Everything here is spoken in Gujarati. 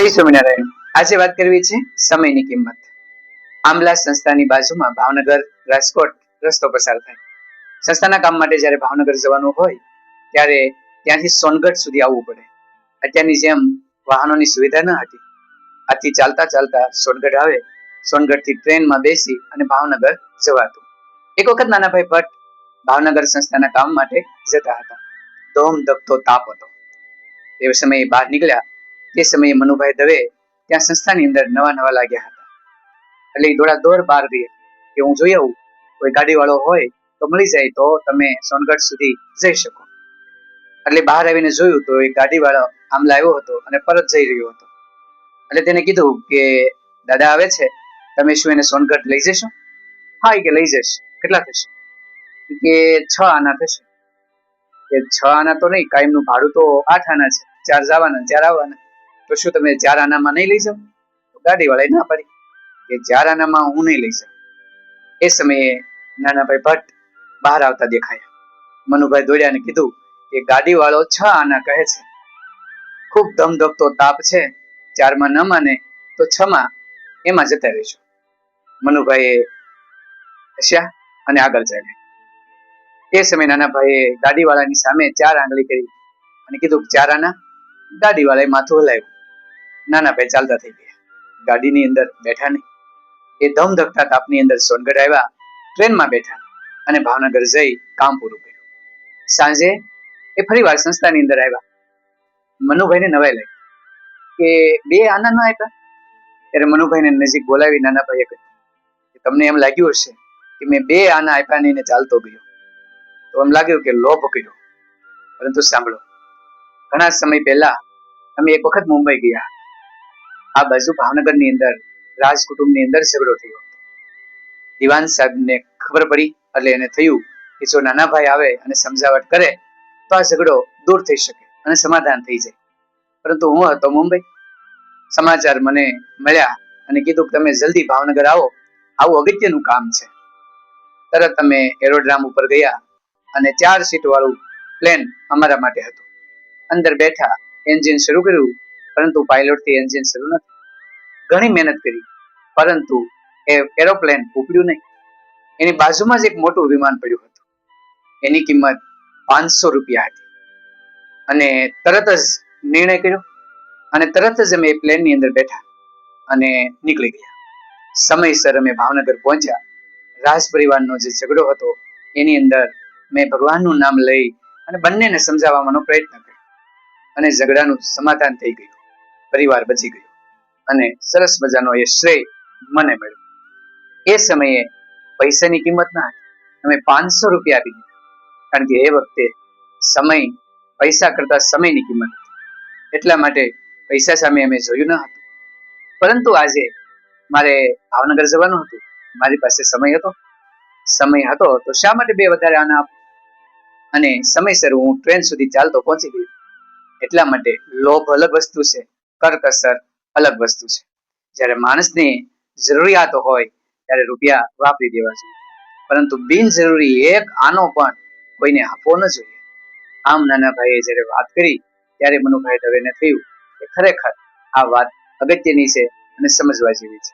જય સ્વામિનારાયણ। આજે વાત કરવી છે સમયની કિંમત। આમલા સંસ્થાની બાજુમાં ભાવનગર રાજકોટ રસ્તો પસાર થાય। સંસ્થાના કામ માટે જ્યારે ભાવનગર જવાનું હોય ત્યારે ત્યાંથી સોનગઢ સુધી આવવું પડે। અત્યારની જેમ વાહનોની સુવિધા ન હતી, આથી ચાલતા ચાલતા સોનગઢ આવે, સોનગઢથી ટ્રેનમાં બેસી અને ભાવનગર જવાતું। એક વખત નાનાભાઈ ભટ્ટ ભાવનગર સંસ્થાના કામ માટે જતા હતા। ધોમ ધકતો તાપ હતો। એ સમયે બહાર નીકળ્યા તે સમયે મનુભાઈ દવે ત્યાં સંસ્થાની અંદર નવા લાગ્યા હતા, એટલે દોડાદોડ બહાર ગયા કે હું જોઈ આવું, કોઈ ગાડી વાળો હોય તો મળી જાય તો તમે સોનગઢ સુધી જઈ શકો। એટલે બહાર આવીને જોયું તો એક ગાડી વાળો આમલા આવ્યો હતો અને પરત જઈ રહ્યો હતો। એટલે તેને કીધું કે દાદા આવે છે, તમે શું એને સોનગઢ લઈ જશો? હા, કે લઈ જશ। કેટલા થશે? કે 6 આના થશે। કે 6 આના તો નહીં, કાયમનું ભાડું તો 8 આના છે, 4 જવાના 4 આવવાના, તો શું તમે 4 આનામાં નહીં લઈ જાઓ? તો ગાડી વાળાએ ના પાડી કે 4 આનામાં હું નહીં લઈ જાઉં। એ સમયે નાનાભાઈ ભટ્ટ બહાર આવતા દેખાયા। મનુભાઈ દોડ્યા અને કીધું કે ગાડી વાળો 6 આના કહે છે, ખૂબ ધમધકતો તાપ છે, 4માં ન માને તો 6માં એમાં જતા રહેશો। મનુભાઈએ હસ્યા અને આગળ ચાલ્યા। એ સમયે નાનાભાઈએ ગાડી વાળાની સામે 4 આંગળી કરી અને કીધું 4 આના। ગાડી વાળાએ માથું હલાવ્યું। નાનાભાઈ ચાલતા થઈ ગયા, ગાડીની અંદર બેઠા નહીં। એ ધમધકતા તાપની અંદર સોનગઢ આવ્યા, ટ્રેનમાં બેઠા અને ભાવનગર જઈ કામ પૂરું કર્યું। સાંજે એ ફરીવાર સંસ્થાની અંદર આવ્યા। મનુભાઈને નવાઈ લાગી કે 2 આના ન આપ્યા। ત્યારે મનુભાઈને નજીક બોલાવી નાનાભાઈએ કહ્યું કે તમને એમ લાગ્યું હશે કે મેં 2 આના આપ્યા નહીં ને ચાલતો ગયો, તો એમ લાગ્યું કે લોભ કર્યો, પરંતુ સાંભળો, ઘણા સમય પહેલા અમે એક વખત મુંબઈ ગયા। આ બાજુ ભાવનગરની અંદર રાજ કુટુંબની અંદર ઝઘડો થયો હતો। દિવાન સાહેબને ખબર પડી એટલે એને થયું કે જો નાનાભાઈ આવે અને સમજાવટ કરે તો આ ઝઘડો દૂર થઈ શકે અને સમાધાન થઈ જાય। પરંતુ હું હતો મુંબઈ, સમાચાર મને મળ્યા અને કીધું કે તમે જલ્દી ભાવનગર આવો, આવું અગત્યનું કામ છે। તરત અમે એરોડ્રામ ઉપર ગયા અને 4 સીટ વાળું પ્લેન અમારા માટે હતું। અંદર બેઠા, એન્જિન શરૂ કર્યું, પરંતુ પાયલોટથી એન્જિન શરૂ ન થયું। ઘણી મહેનત કરી, પરંતુ એ એરોપ્લેન ઉપડ્યું નહીં। એની બાજુમાં જ એક મોટું વિમાન પડ્યું હતું, એની કિંમત 500 રૂપિયા હતી। અને તરત જ નિર્ણય કર્યો અને તરત જ અમે પ્લેનની અંદર બેઠા અને નીકળી ગયા। સમયસર અમે ભાવનગર પહોંચ્યા। રાજ પરિવારનો જે ઝઘડો હતો એની અંદર મેં ભગવાનનું નામ લઈ અને બંનેને સમજાવવાનો પ્રયત્ન કર્યો અને ઝઘડાનું સમાધાન થઈ ગયું, પરિવાર બચી ગયો અને સરસ મજાનો એ શ્રેય મને મળ્યો। એ સમયે પૈસાની કિંમત ના હતી, અમે 500 રૂપિયા આપી દીધા, કારણ કે એ વખતે સમય, પૈસા કરતા સમયની કિંમત હતી, એટલા માટે પૈસા સામે અમે જોયું ન હતું। પરંતુ આજે મારે ભાવનગર જવાનું હતું, મારી પાસે સમય હતો તો શા માટે 2 વધારે આના આપું? અને સમયસર હું ટ્રેન સુધી ચાલતો પહોંચી ગયો। એટલા માટે લોભ અલગ વસ્તુ છે, કરકસર અલગ વસ્તુ છે। જ્યારે માણસની જરૂરિયાત હોય ત્યારે રૂપિયા વાપરી દેવા જોઈએ, પરંતુ બિનજરૂરી એક આનો પણ કોઈને આપવો ન જોઈએ। આમ નાનાભાઈએ જ્યારે વાત કરી ત્યારે મનુભાઈ દવેને થયું કે ખરેખર આ વાત અગત્યની છે અને સમજવા જેવી છે।